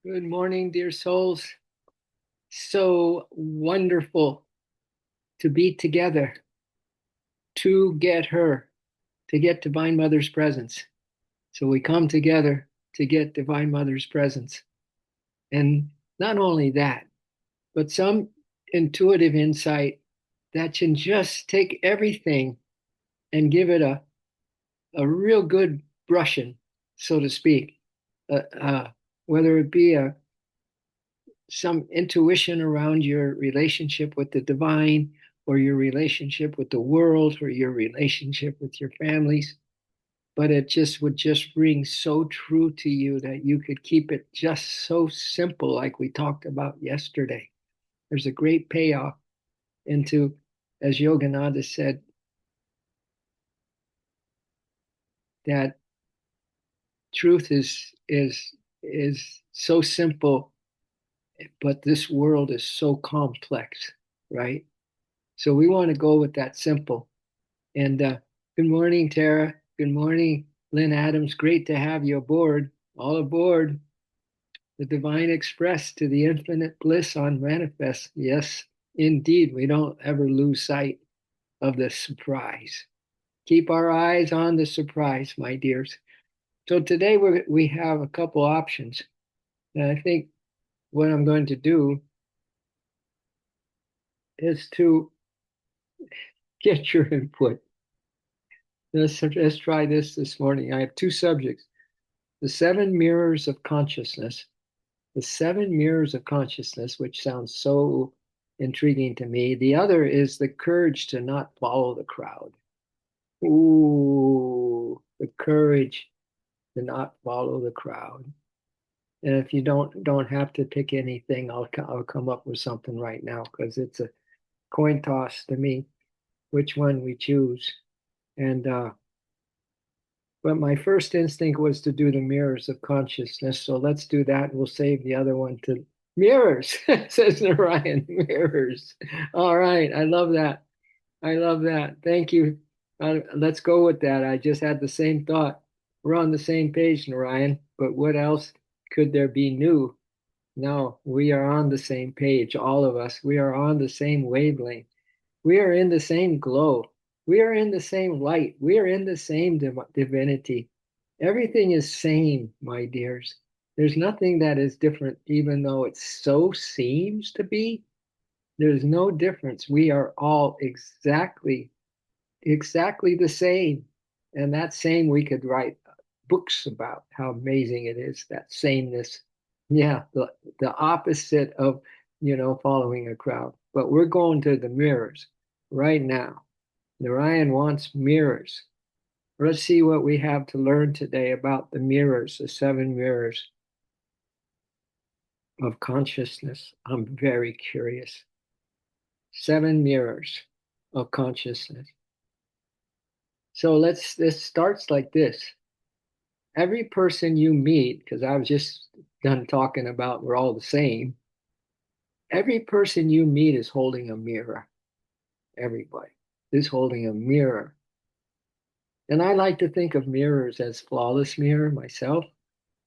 Good morning, dear souls. So wonderful to be together, to get her, to get Divine Mother's presence. So we come together to get Divine Mother's presence. And not only that, but some intuitive insight that can just take everything and give it a real good brushing, so to speak. Uh, uh, Whether it be some intuition around your relationship with the divine or your relationship with the world or your relationship with your families, but it just would just ring so true to you that you could keep it just so simple like we talked about yesterday. There's a great payoff into, as Yogananda said, that truth is so simple, but this world is so complex, right? So we want to go with that simple. And good morning, Tara. Good morning, Lynn Adams. Great to have you aboard. All aboard the Divine Express to the infinite bliss on manifest. Yes, indeed. We don't ever lose sight of the surprise. Keep our eyes on the surprise, my dears. So today we have a couple options. And I think what I'm going to do is to get your input. Let's try this morning. I have two subjects: the seven mirrors of consciousness, the seven mirrors of consciousness, which sounds so intriguing to me. The other is the courage to not follow the crowd. Ooh, the courage to not follow the crowd. And if you don't have to pick anything, I'll come up with something right now because it's a coin toss to me which one we choose. And but my first instinct was to do the mirrors of consciousness. So let's do that. We'll save the other one to mirrors, says Narayan. Mirrors. All right. I love that. I love that. Thank you. Let's go with that. I just had the same thought. We're on the same page, Narayan. But what else could there be new? No, we are on the same page, all of us. We are on the same wavelength. We are in the same glow. We are in the same light. We are in the same divinity. Everything is same, my dears. There's nothing that is different, even though it so seems to be. There's no difference. We are all exactly the same. And that same we could write books about how amazing it is, that sameness. Yeah, the opposite of, following a crowd. But we're going to the mirrors right now. Narayan wants mirrors. Let's see what we have to learn today about the mirrors, the seven mirrors of consciousness. I'm very curious. Seven mirrors of consciousness. So this starts like this. Every person you meet, because I was just done talking about we're all the same, every person you meet is holding a mirror. Everybody is holding a mirror. And I like to think of mirrors as flawless mirror myself,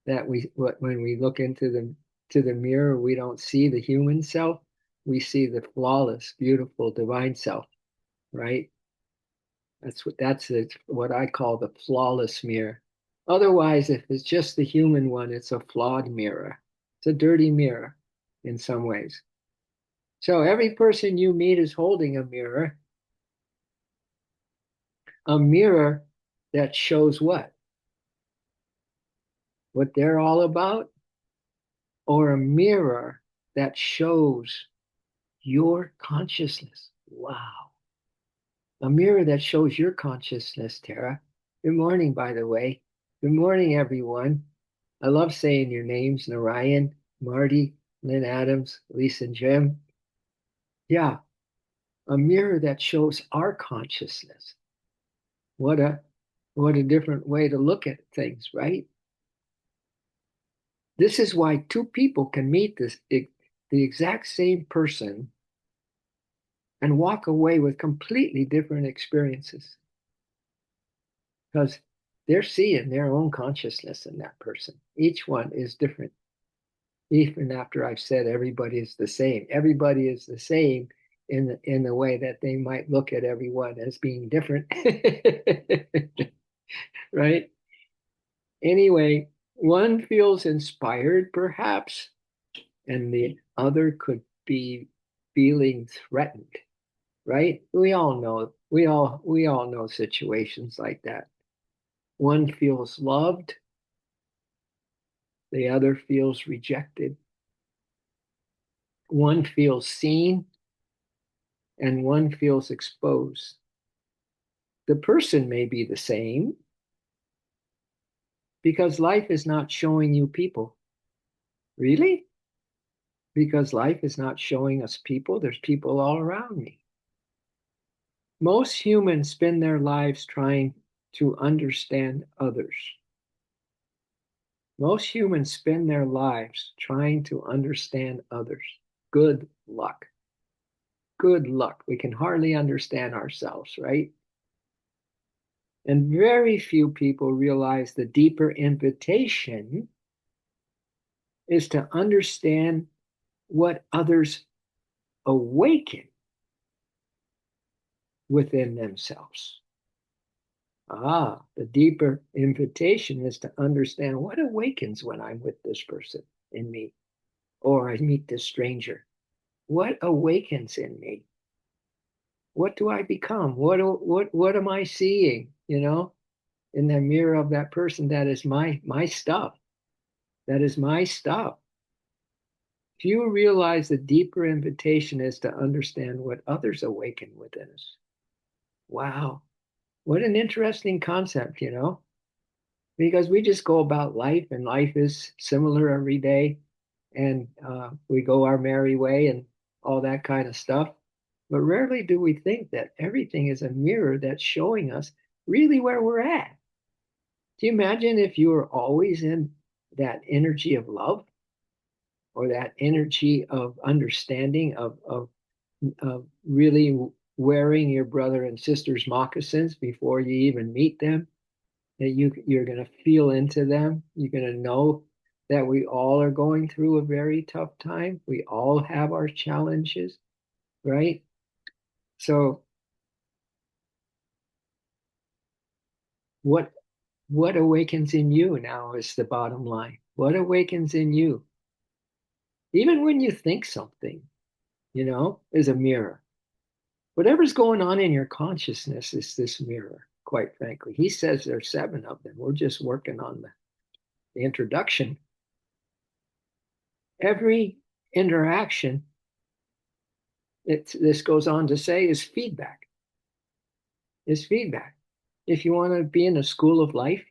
that when we look into the mirror, we don't see the human self, we see the flawless, beautiful, divine self, right? What I call the flawless mirror. Otherwise, if it's just the human one, it's a flawed mirror. It's a dirty mirror in some ways. So every person you meet is holding a mirror that shows what they're all about, or a mirror that shows your consciousness. Wow. A mirror that shows your consciousness, Tara. Good morning, by the way. Good morning, everyone. I love saying your names: Narayan, Marty, Lynn Adams, Lisa, and Jim. Yeah, a mirror that shows our consciousness. What a what a different way to look at things, right? This is why two people can meet the exact same person and walk away with completely different experiences because they're seeing their own consciousness in that person. Each one is different. even after I've said everybody is the same. Everybody is the same in the way that they might look at everyone as being different. Right? Anyway, one feels inspired, perhaps, and the other could be feeling threatened, right? We all know situations like that. One feels loved, the other feels rejected. One feels seen, and one feels exposed. The person may be the same because life is not showing you people. Really? Because life is not showing us people. There's people all around me. Most humans spend their lives trying to understand others. Most humans spend their lives trying to understand others. Good luck. Good luck. We can hardly understand ourselves, right? And very few people realize the deeper invitation is to understand what others awaken within themselves. The deeper invitation is to understand what awakens when I'm with this person in me, or I meet this stranger. What awakens in me? What do I become? What am I seeing? In the mirror of that person, that is my stuff. That is my stuff. If you realize the deeper invitation is to understand what others awaken within us. Wow, what an interesting concept, because we just go about life and life is similar every day and we go our merry way and all that kind of stuff. But rarely do we think that everything is a mirror that's showing us really where we're at. Do you imagine if you were always in that energy of love or that energy of understanding of really wearing your brother and sister's moccasins before you even meet them, that you're going to feel into them. You're going to know that we all are going through a very tough time. We all have our challenges, right? So what what awakens in you now is the bottom line. What awakens in you? Even when you think something, is a mirror. Whatever's going on in your consciousness is this mirror, quite frankly. He says there's 7 of them. We're just working on the introduction. Every interaction, this goes on to say, is feedback. Is feedback. If you want to be in a school of life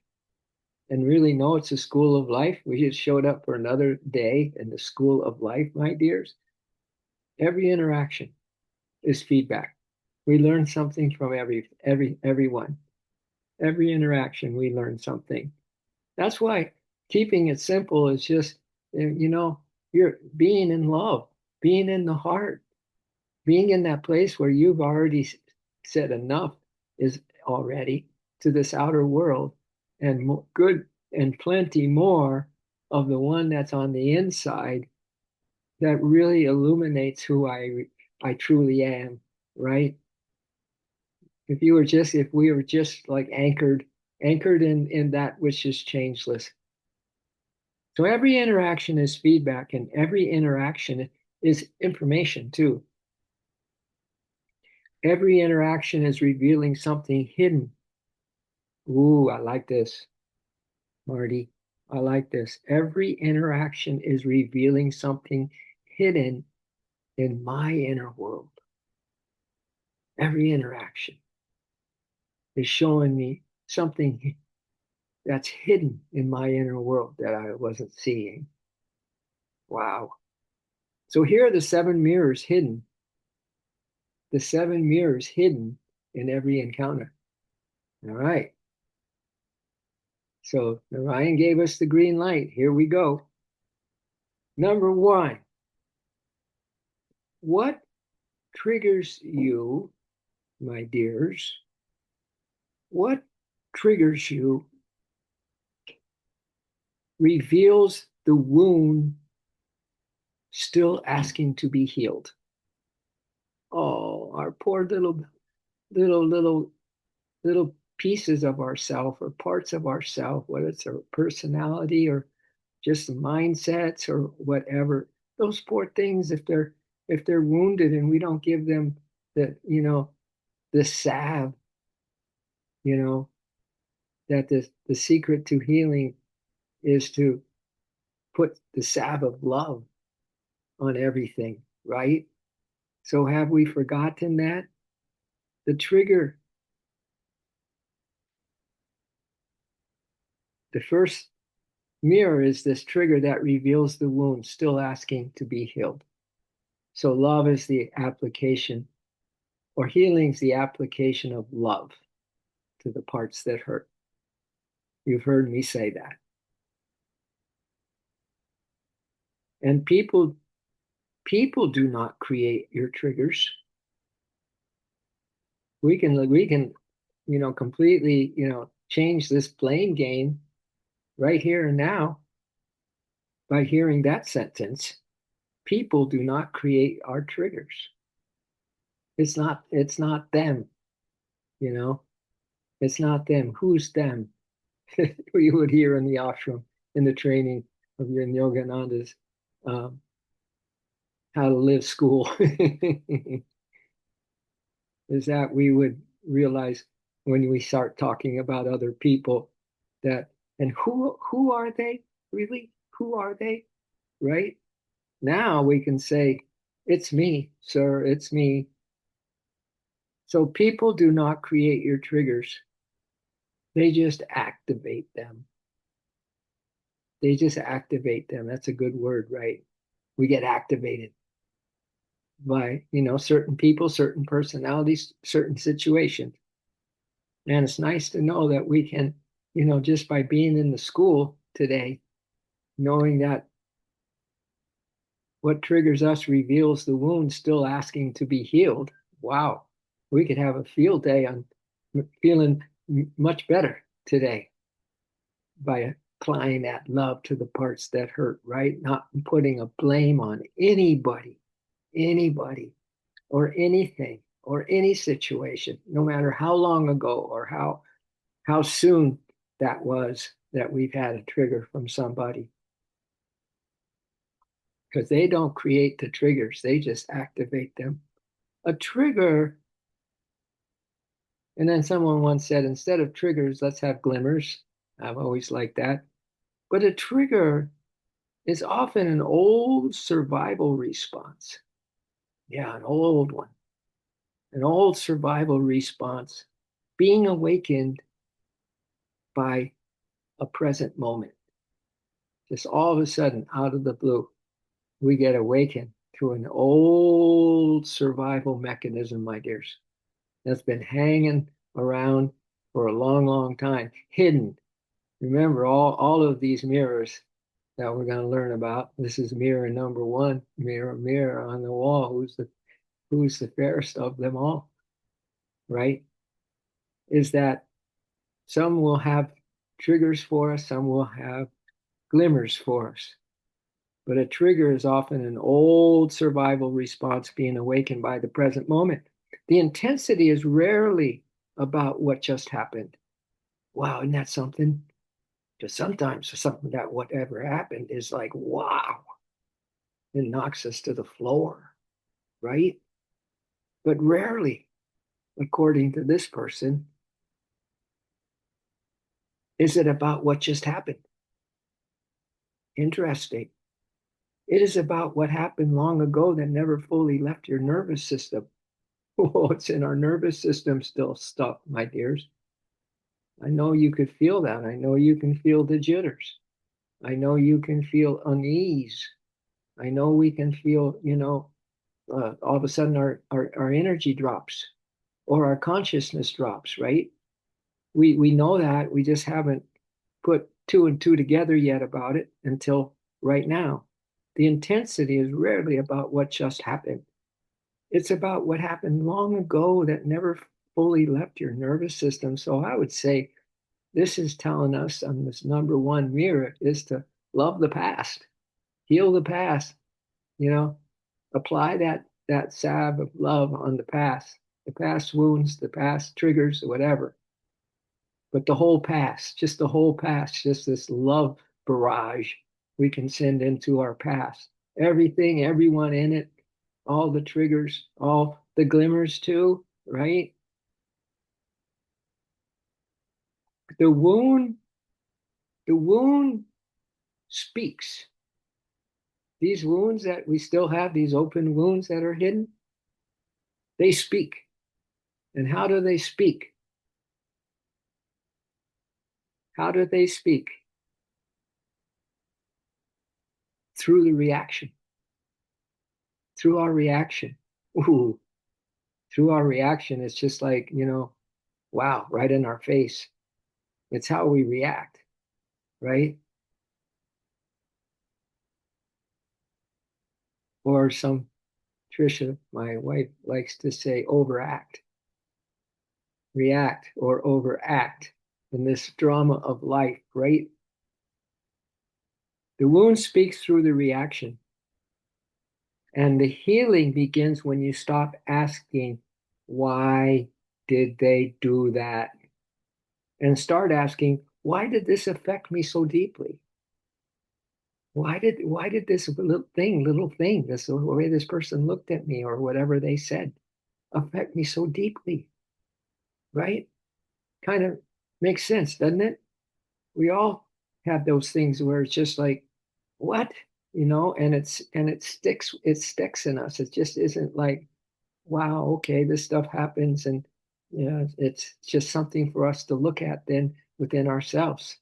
and really know it's a school of life, we just showed up for another day in the school of life, my dears. Every interaction is feedback. We learn something from everyone. Every interaction, we learn something. That's why keeping it simple is just, you're being in love, being in the heart, being in that place where you've already said enough is already to this outer world, and good and plenty more of the one that's on the inside that really illuminates who I truly am, right? If we were just like anchored in that which is changeless. So every interaction is feedback, and every interaction is information too. Every interaction is revealing something hidden. Ooh, I like this, Marty. I like this. Every interaction is revealing something hidden in my inner world. Every interaction is showing me something that's hidden in my inner world that I wasn't seeing. Wow. So here are the 7 mirrors hidden. The 7 mirrors hidden in every encounter. All right. So Narayan gave us the green light. Here we go. Number 1, what triggers you, my dears? What triggers you reveals the wound still asking to be healed. Oh, our poor little, little, little pieces of ourself or parts of ourself, whether it's our personality or just mindsets or whatever. Those poor things, if they're wounded and we don't give them the salve, you know, that the secret to healing is to put the salve of love on everything, right? So have we forgotten that? The trigger, the first mirror is this trigger that reveals the wound, still asking to be healed. So love is the application, or healing is the application of love to the parts that hurt. You've heard me say that. And people do not create your triggers. We can completely, change this blame game right here and now by hearing that sentence. People do not create our triggers. It's not them, you know. It's not them. Who's them? We would hear in the ashram in the training of your Yogananda's um, how to live school is that we would realize when we start talking about other people that and who are they really? Who are they? Right? Now we can say, it's me, sir, it's me. So people do not create your triggers. They just activate them. They just activate them. That's a good word, right? We get activated by, certain people, certain personalities, certain situations. And it's nice to know that we can, just by being in the school today, knowing that what triggers us reveals the wound still asking to be healed. Wow. We could have a field day on feeling much better today by applying that love to the parts that hurt, right? Not putting a blame on anybody, or anything, or any situation, no matter how long ago or how soon that was that we've had a trigger from somebody. Because they don't create the triggers, they just activate them. A trigger, and then someone once said, instead of triggers, let's have glimmers. I've always liked that. But a trigger is often an old survival response. Yeah, an old one. An old survival response being awakened by a present moment. Just all of a sudden, out of the blue, we get awakened to an old survival mechanism, my dears, that's been hanging around for a long, long time, hidden. Remember, all of these mirrors that we're going to learn about. This is mirror number one, mirror, mirror on the wall. Who's the fairest of them all, right? Is that some will have triggers for us, some will have glimmers for us. But a trigger is often an old survival response being awakened by the present moment. The intensity is rarely about what just happened. Wow, isn't that something? Because sometimes something that whatever happened is like, wow, it knocks us to the floor, right? But rarely, according to this person, is it about what just happened. Interesting. It is about what happened long ago that never fully left your nervous system. Oh, it's in our nervous system still stuck, my dears. I know you could feel that. I know you can feel the jitters. I know you can feel unease. I know we can feel, all of a sudden our energy drops or our consciousness drops, right? We know that. We just haven't put two and two together yet about it until right now. The intensity is rarely about what just happened. It's about what happened long ago that never fully left your nervous system. So I would say this is telling us on this number one mirror is to love the past, heal the past, you know, apply that salve of love on the past wounds, the past triggers, whatever. But the whole past, just the whole past, just this love barrage we can send into our past. Everything, everyone in it, all the triggers, all the glimmers too, right? The wound, the wound speaks. These wounds that we still have, these open wounds that are hidden, they speak. And how do they speak? How do they speak? Through the reaction, through our reaction. Ooh, through our reaction, it's just like, wow, right in our face. It's how we react, right? Or some, Trisha, my wife, likes to say overact, react or overact in this drama of life, right? The wound speaks through the reaction. And the healing begins when you stop asking, why did they do that? And start asking, why did this affect me so deeply? Why did this little thing, this the way this person looked at me or whatever they said affect me so deeply, right? Kind of makes sense, doesn't it? We all have those things where it's just like, what? And it sticks in us. It just isn't like, wow, okay, this stuff happens, and it's just something for us to look at then within ourselves.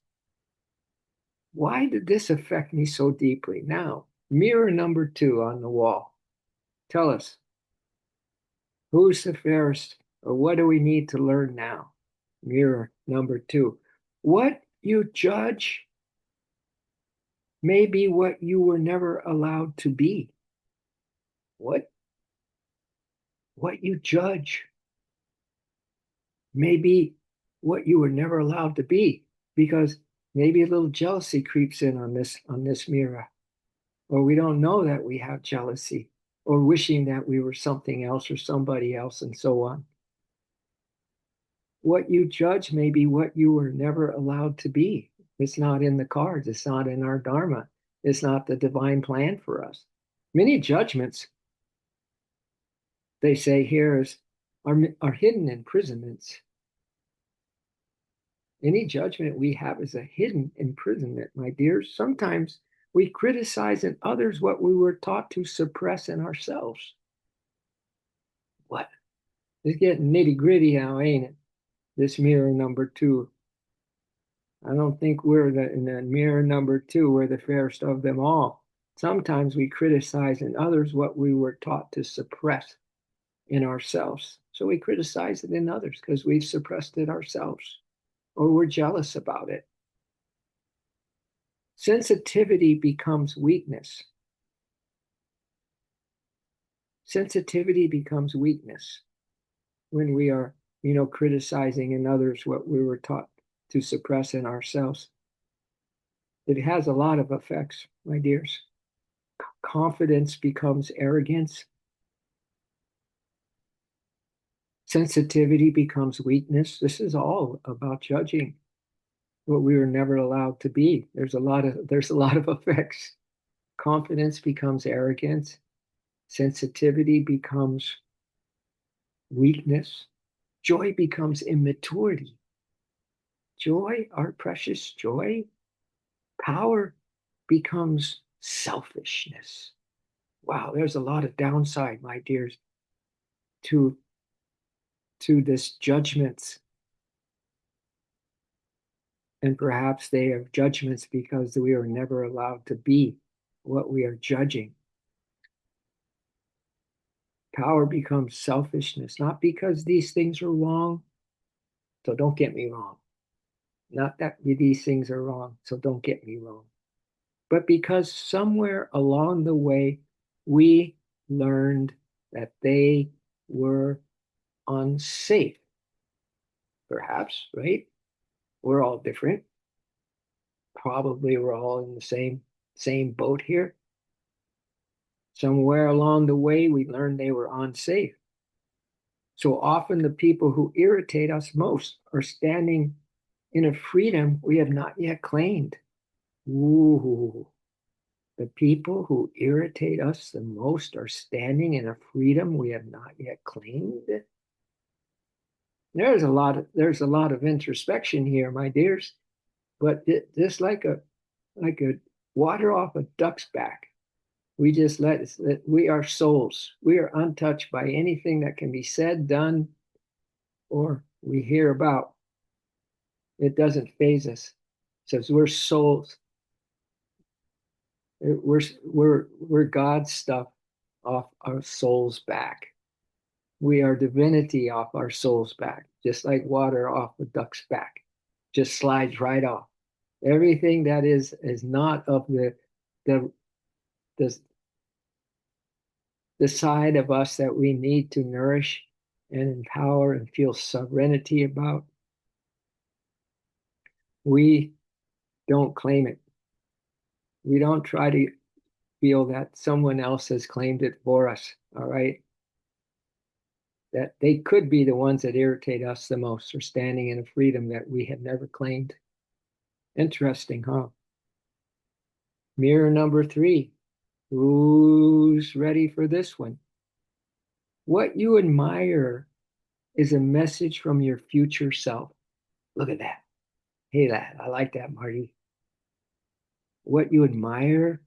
Why did this affect me so deeply? Now, mirror number 2 on the wall. Tell us, who's the fairest, or what do we need to learn now? Mirror number 2. What you judge may be what you were never allowed to be. What? What you judge may be what you were never allowed to be, because maybe a little jealousy creeps in on this mirror, or we don't know that we have jealousy, or wishing that we were something else or somebody else, and so on. What you judge may be what you were never allowed to be. It's not in the cards, it's not in our dharma, it's not the divine plan for us. Many judgments, they say here, are hidden imprisonments. Any judgment we have is a hidden imprisonment, my dears. Sometimes we criticize in others what we were taught to suppress in ourselves. What? It's getting nitty gritty now, ain't it? This mirror number 2. I don't think in the mirror number 2, we're the fairest of them all. Sometimes we criticize in others what we were taught to suppress in ourselves. So we criticize it in others because we've suppressed it ourselves, or we're jealous about it. Sensitivity becomes weakness. Sensitivity becomes weakness when we are, criticizing in others what we were taught to suppress in ourselves. It has a lot of effects, my dears. Confidence becomes arrogance. Sensitivity becomes weakness. This is all about judging what we were never allowed to be. There's a lot of effects. Confidence becomes arrogance. Sensitivity becomes weakness. Joy becomes immaturity. Joy, our precious joy, power becomes selfishness. Wow, there's a lot of downside, my dears, to this judgments. And perhaps they are judgments because we are never allowed to be what we are judging. Power becomes selfishness, not because these things are wrong. So don't get me wrong. Not that these things are wrong, so don't get me wrong. But because somewhere along the way, we learned that they were unsafe. Perhaps, right? We're all different. Probably we're all in the same boat here. Somewhere along the way, we learned they were unsafe. So often, the people who irritate us most are standing in a freedom we have not yet claimed. Ooh, the people who irritate us the most are standing in a freedom we have not yet claimed. There's a lot of introspection here, my dears, but just like a water off a duck's back. We just let we are souls. We are untouched by anything that can be said, done, or we hear about. It doesn't phase us. It says we're souls. We're God's stuff off our soul's back. We are divinity off our soul's back, just like water off a duck's back. Just slides right off. Everything that is not of the the the side of us that we need to nourish and empower and feel serenity about, we don't claim it. We don't try to feel that someone else has claimed it for us. All right. That they could be the ones that irritate us the most or standing in a freedom that we have never claimed. Interesting, huh? Mirror number 3. Who's ready for this one? What you admire is a message from your future self. Look at that. Hey, that. I like that, Marty. What you admire,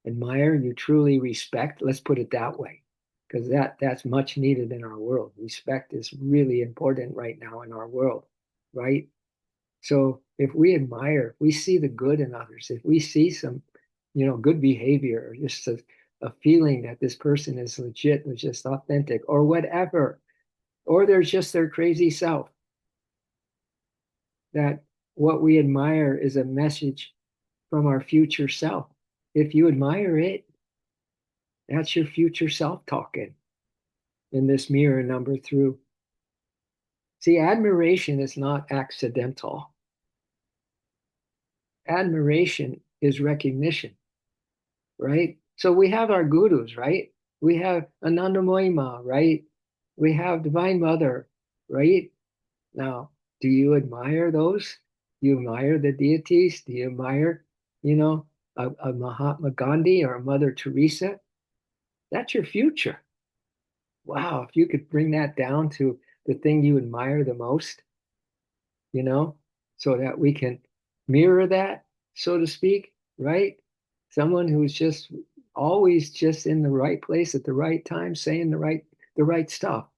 you truly respect. Let's put it that way, because that's much needed in our world. Respect is really important right now in our world, right? So if we admire, if we see the good in others, if we see some, good behavior, or just a feeling that this person is legit, or just authentic, or whatever, or there's just their crazy self, that what we admire is a message from our future self. If you admire it, that's your future self talking in this mirror number through. See, admiration is not accidental. Admiration is recognition, right? So we have our gurus, right? We have Anandamoyi Ma, right? We have Divine Mother, right? Now, do you admire those? Do you admire the deities? Do you admire, a Mahatma Gandhi or a Mother Teresa? That's your future. Wow, if you could bring that down to the thing you admire the most, you know, so that we can mirror that, so to speak, right? Someone who's just always just in the right place at the right time, saying the right stuff,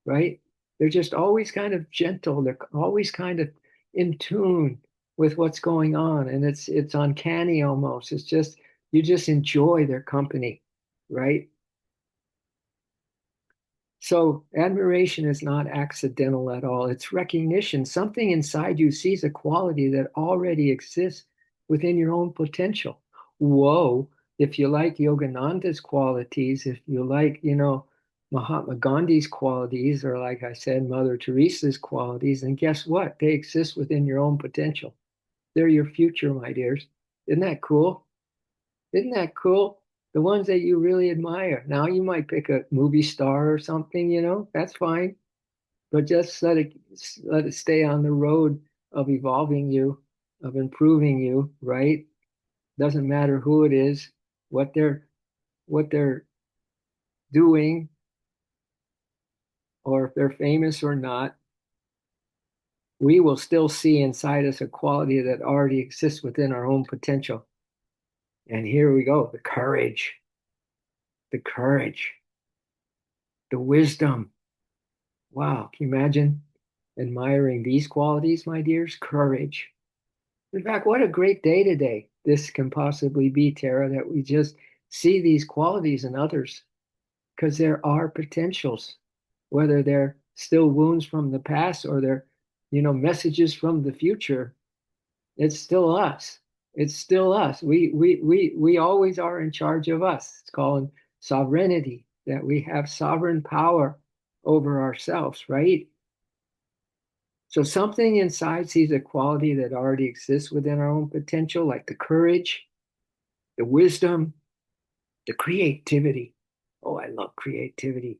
right? They're just always kind of gentle. They're always kind of in tune with what's going on, and it's uncanny almost. It's just you just enjoy their company, right? So admiration is not accidental at all. It's recognition. Something inside you sees a quality that already exists within your own potential. Whoa. If you like Yogananda's qualities, if you like, Mahatma Gandhi's qualities, or like I said, Mother Teresa's qualities, and guess what? They exist within your own potential. They're your future, my dears. Isn't that cool? Isn't that cool? The ones that you really admire. Now you might pick a movie star or something, that's fine. But just let it stay on the road of evolving you, of improving you, right? Doesn't matter who it is, what they're doing, or if they're famous or not. We will still see inside us a quality that already exists within our own potential. And here we go, the courage, the wisdom. Wow, can you imagine admiring these qualities, my dears? Courage. In fact, what a great day today this can possibly be, Tara, that we just see these qualities in others, because there are potentials, whether they're still wounds from the past or they're, messages from the future. It's still us. It's still us. We always are in charge of us. It's called sovereignty, that we have sovereign power over ourselves, right? So something inside sees a quality that already exists within our own potential, like the courage, the wisdom, The creativity. Oh, I love creativity.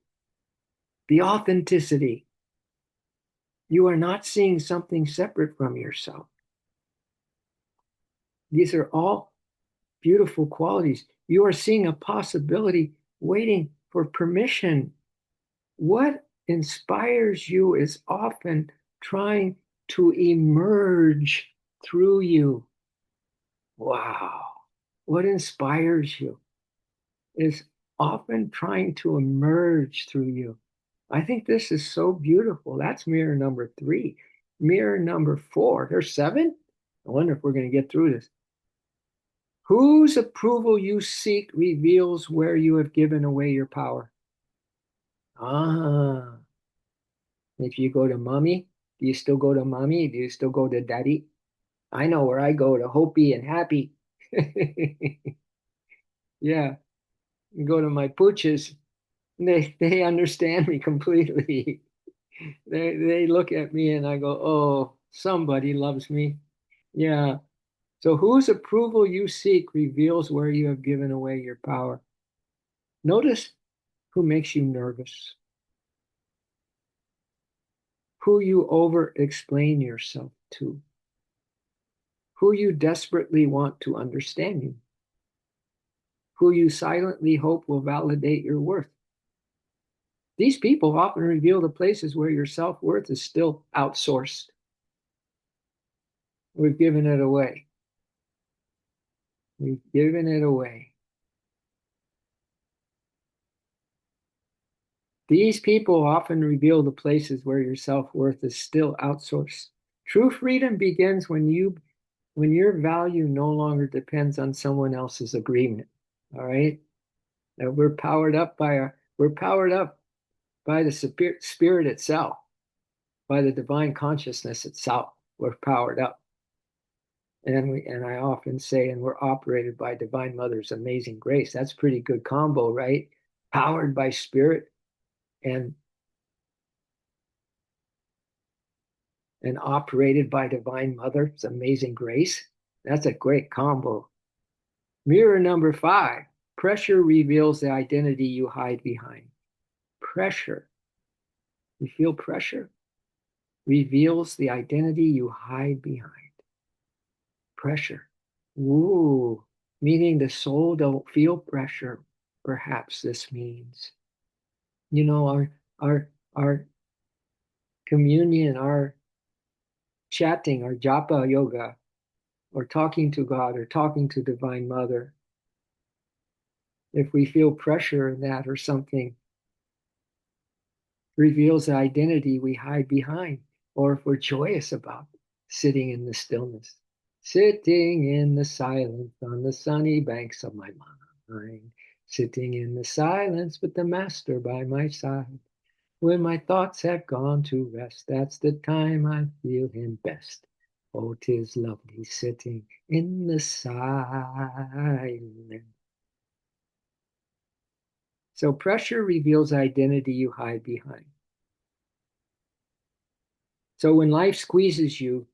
The authenticity. You are not seeing something separate from yourself. These are all beautiful qualities. You are seeing a possibility waiting for permission. What inspires you is often trying to emerge through you. Wow. What inspires you is often trying to emerge through you. I think this is so beautiful. That's mirror number 3. Mirror number 4. There's 7? I wonder if we're going to get through this. Whose approval you seek reveals where you have given away your power. Ah, if you go to mommy, do you still go to mommy? Do you still go to daddy? I know where I go, to Hopi and Happy. Yeah, you go to my pooches. They understand me completely. They look at me and I go, oh, somebody loves me. Yeah. So whose approval you seek reveals where you have given away your power. Notice who makes you nervous, who you over explain yourself to, who you desperately want to understand you, who you silently hope will validate your worth. These people often reveal the places where your self worth is still outsourced. We've given it away. We've given it away. These people often reveal the places where your self-worth is still outsourced. True freedom begins when your value no longer depends on someone else's agreement. All right? Now we're powered up by the spirit itself, by the divine consciousness itself. We're powered up. And I often say, and we're operated by Divine Mother's amazing grace. That's pretty good combo, right? Powered by spirit and and operated by Divine Mother's amazing grace. That's a great combo. Mirror number 5. Pressure reveals the identity you hide behind. Pressure. You feel pressure? Reveals the identity you hide behind. Pressure. Ooh, meaning the soul don't feel pressure. Perhaps this means, our communion, our chatting, our japa yoga, or talking to God or talking to Divine Mother. If we feel pressure in that or something, reveals the identity we hide behind, or if we're joyous about sitting in the stillness, sitting in the silence on the sunny banks of my mind, sitting in the silence with the master by my side. When my thoughts have gone to rest, that's the time I feel him best. Oh, 'tis lovely sitting in the silence. So pressure reveals identity you hide behind. So when life squeezes you,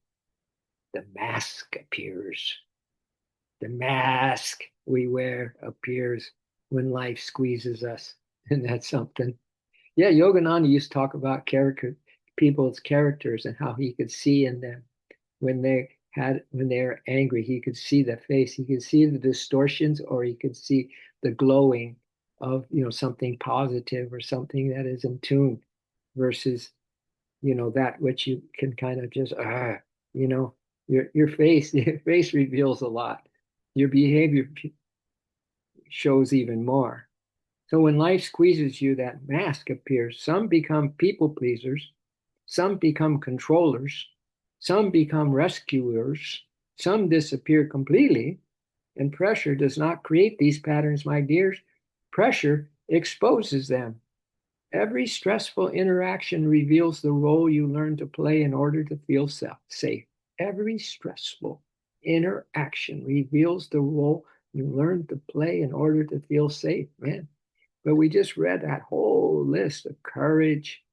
the mask appears. The mask we wear appears when life squeezes us. And that's something. Yeah, Yogananda used to talk about people's characters and how he could see in them when they were angry, he could see the face, he could see the distortions, or he could see the glowing of something positive or something that is in tune versus that which you can kind of just you know your face your face reveals a lot. Your behavior shows even more. So when life squeezes you, that mask appears. Some become people pleasers, some become controllers, some become rescuers, some disappear completely. And pressure does not create these patterns, my dears. Pressure exposes them. Every stressful interaction reveals the role you learn to play in order to feel safe. Every stressful interaction reveals the role you learn to play in order to feel safe, man. But we just read that whole list of courage,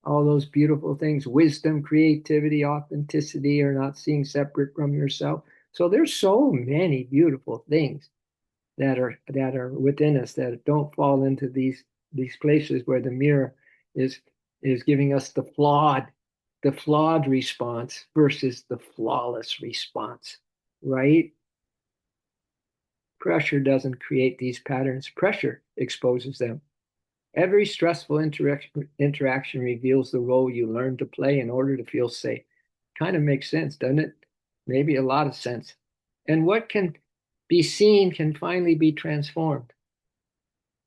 all those beautiful things, wisdom, creativity, authenticity, are not seeing separate from yourself. So there's so many beautiful things that are within us, that don't fall into these places where the mirror is is giving us the flawed response versus the flawless response, right? Pressure doesn't create these patterns, pressure exposes them. Every stressful interaction reveals the role you learn to play in order to feel safe. Kind of makes sense, doesn't it? Maybe a lot of sense. And what can be seen can finally be transformed.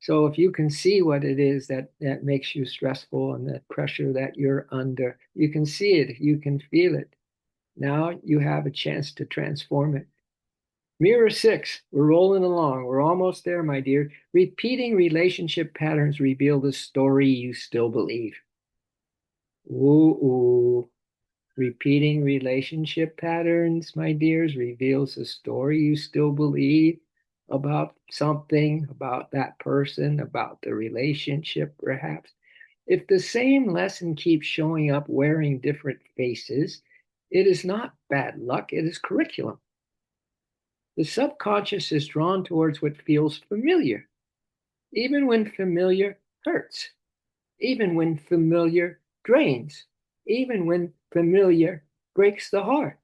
So if you can see what it is that makes you stressful and that pressure that you're under, you can see it, you can feel it. Now you have a chance to transform it. Mirror 6, we're rolling along. We're almost there, my dear. Repeating relationship patterns reveal the story you still believe. Ooh, ooh. Repeating relationship patterns, my dears, reveals a story you still believe about something, about that person, about the relationship, perhaps. If the same lesson keeps showing up wearing different faces, it is not bad luck, it is curriculum. The subconscious is drawn towards what feels familiar, even when familiar hurts, even when familiar drains, even when familiar breaks the heart.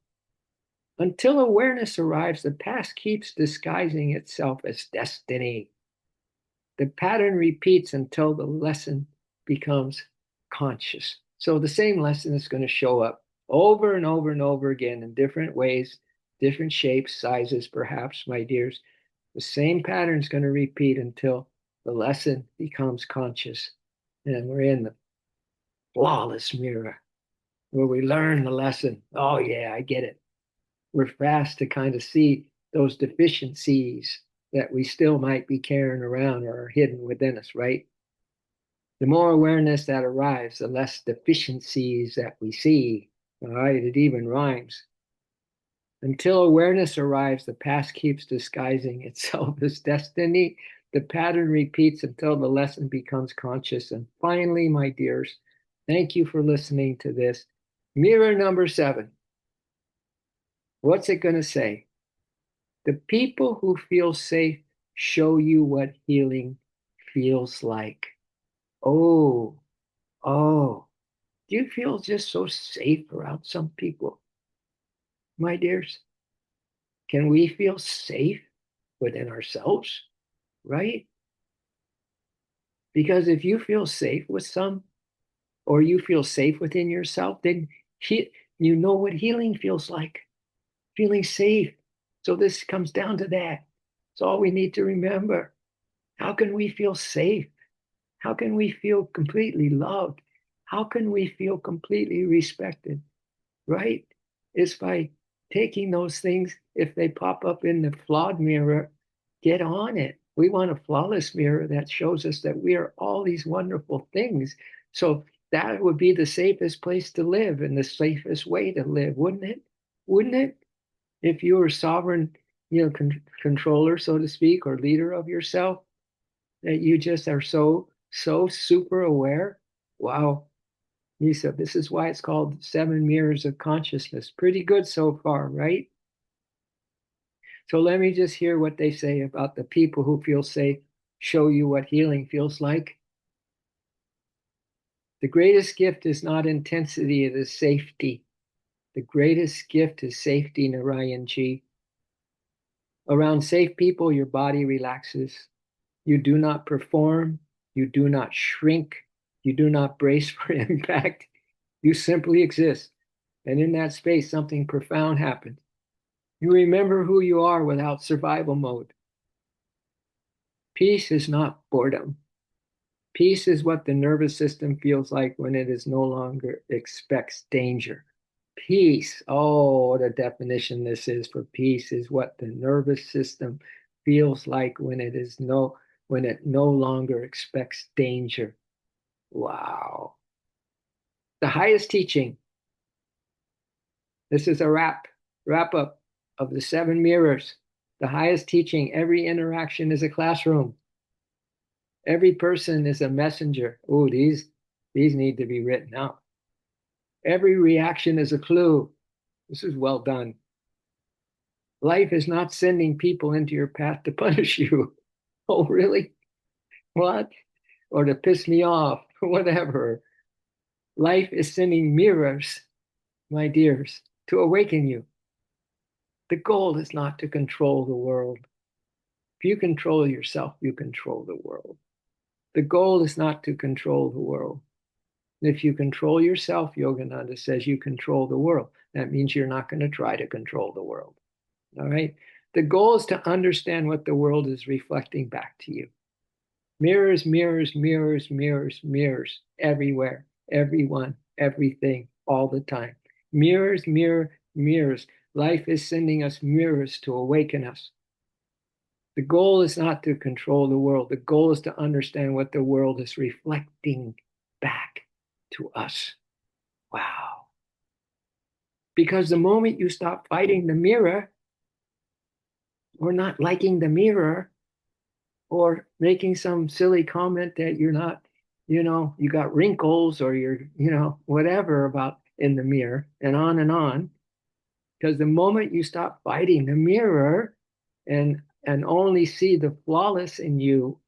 Until awareness arrives, the past keeps disguising itself as destiny. The pattern repeats until the lesson becomes conscious. So the same lesson is going to show up over and over and over again in different ways, different shapes, sizes, perhaps, my dears. The same pattern is going to repeat until the lesson becomes conscious. And we're in the flawless mirror where we learn the lesson. Oh, yeah, I get it. We're fast to kind of see those deficiencies that we still might be carrying around or are hidden within us, right? The more awareness that arrives, the less deficiencies that we see. All right, it even rhymes. Until awareness arrives, the past keeps disguising itself as destiny. The pattern repeats until the lesson becomes conscious. And finally, my dears, thank you for listening to this. Mirror number 7. What's it going to say? The people who feel safe show you what healing feels like. Oh, oh, do you feel just so safe around some people, my dears? Can we feel safe within ourselves, right? Because if you feel safe with some, or you feel safe within yourself, then you know what healing feels like, feeling safe. So this comes down to that. It's all we need to remember. How can we feel safe? How can we feel completely loved? How can we feel completely respected? Right? It's by taking those things, if they pop up in the flawed mirror, get on it. We want a flawless mirror that shows us that we are all these wonderful things. So that would be the safest place to live and the safest way to live, wouldn't it? Wouldn't it? If you were sovereign, controller, so to speak, or leader of yourself, that you just are so super aware. Wow, Lisa, this is why it's called Seven Mirrors of Consciousness. Pretty good so far, right? So let me just hear what they say about the people who feel safe, show you what healing feels like. The greatest gift is not intensity, it is safety. The greatest gift is safety, Narayan Ji. Around safe people, your body relaxes. You do not perform, you do not shrink, you do not brace for impact. You simply exist. And in that space, something profound happens. You remember who you are without survival mode. Peace is not boredom. Peace is what the nervous system feels like when it is no longer expects danger. Peace, oh, the definition this is for peace is what the nervous system feels like when it no longer expects danger. Wow. The highest teaching. This is a wrap up of the 7 mirrors. The highest teaching, every interaction is a classroom. Every person is a messenger. Oh, these need to be written out. Every reaction is a clue. This is well done. Life is not sending people into your path to punish you. Oh, really? What? Or to piss me off, whatever. Life is sending mirrors, my dears, to awaken you. The goal is not to control the world. If you control yourself, you control the world. The goal is not to control the world. If you control yourself, Yogananda says you control the world. That means you're not going to try to control the world. All right. The goal is to understand what the world is reflecting back to you. Mirrors, mirrors, mirrors, mirrors, mirrors, everywhere, everyone, everything, all the time. Mirrors, mirrors. Life is sending us mirrors to awaken us. The goal is not to control the world. The goal is to understand what the world is reflecting back to us. Wow. Because the moment you stop fighting the mirror, or not liking the mirror, or making some silly comment that you're not, you got wrinkles or you're, whatever about in the mirror, and on and on. Because the moment you stop fighting the mirror and only see the flawless in you,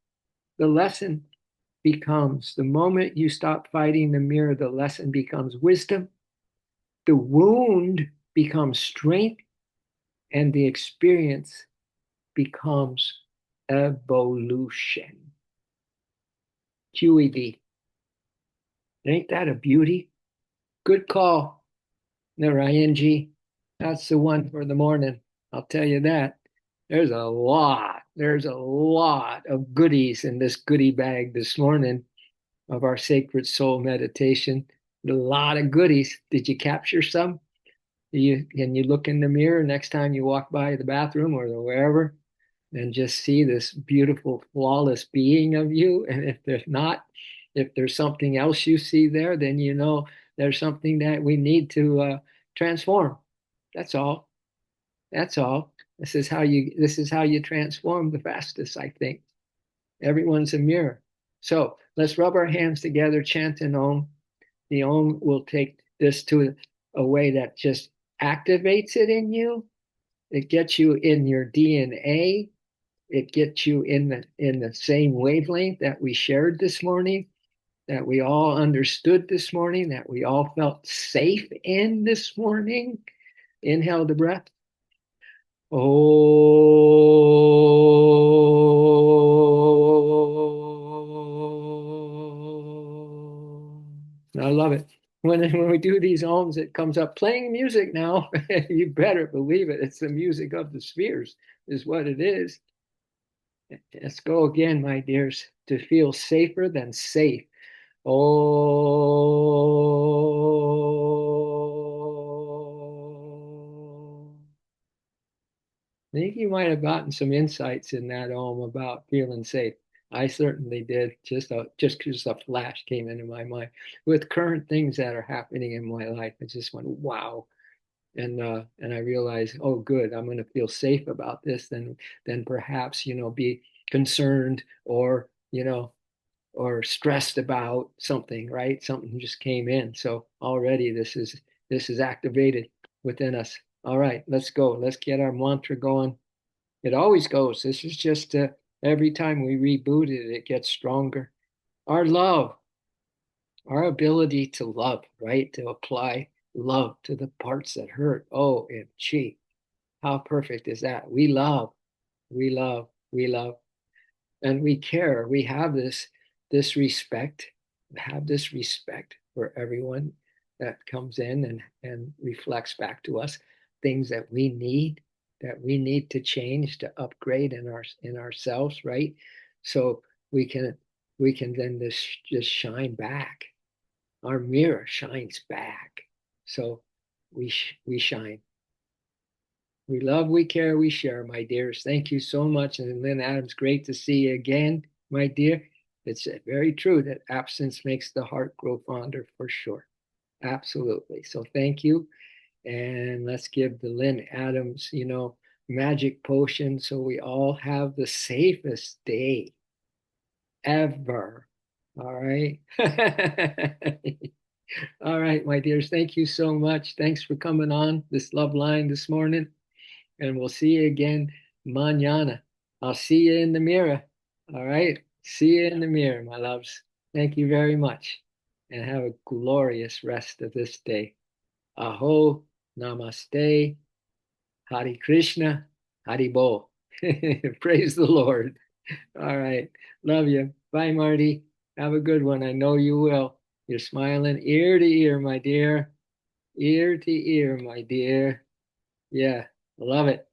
the lesson becomes, the moment you stop fighting the mirror, the lesson becomes wisdom, the wound becomes strength, and the experience becomes evolution. QED. Ain't that a beauty? Good call, Narayanji. That's the one for the morning. I'll tell you that. There's a lot of goodies in this goodie bag this morning of our Sacred Soul meditation. A lot of goodies. Did you capture some? Can you look in the mirror next time you walk by the bathroom or wherever and just see this beautiful, flawless being of you? And if there's not, if there's something else you see there, then you know there's something that we need to transform. That's all. That's all. This is how you transform the fastest, I think. Everyone's a mirror. So let's rub our hands together, chant an Om. The Om will take this to a way that just activates it in you. It gets you in your DNA. It gets you in the same wavelength that we shared this morning, that we all understood this morning, that we all felt safe in this morning. Inhale the breath. Oh, I love it. When we do these ohms, it comes up playing music now. You better believe it. It's the music of the spheres, is what it is. Let's go again, my dears, to feel safer than safe. Oh. I think you might have gotten some insights in that Om about feeling safe. I certainly did. Just because a flash came into my mind with current things that are happening in my life. I just went, wow. And I realized, oh, good, I'm going to feel safe about this. Then perhaps be concerned or stressed about something. Right? Something just came in. So already this is activated within us. All right, let's go. Let's get our mantra going. It always goes. This is just every time we reboot it, it gets stronger. Our love, our ability to love, right? To apply love to the parts that hurt. OMG. How perfect is that? We love, we love, we love, and we care. We have this respect, have this respect for everyone that comes in and reflects back to us things that we need to change, to upgrade in ourselves, right? So we can then just shine back. Our mirror shines back. So we shine. We love, we care, we share, my dears. Thank you so much. And Lynn Adams, great to see you again, my dear. It's very true that absence makes the heart grow fonder for sure. Absolutely. So thank you. And let's give the Lynn Adams, magic potion so we all have the safest day ever. All right. All right, my dears. Thank you so much. Thanks for coming on this love line this morning. And we'll see you again mañana. I'll see you in the mirror. All right. See you in the mirror, my loves. Thank you very much. And have a glorious rest of this day. Aho, namaste, Hare Krishna, Hare Bo. Praise the Lord. All right. Love you. Bye, Marty. Have a good one. I know you will. You're smiling ear to ear, my dear. Ear to ear, my dear. Yeah, love it.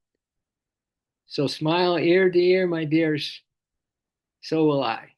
So smile ear to ear, my dears. So will I.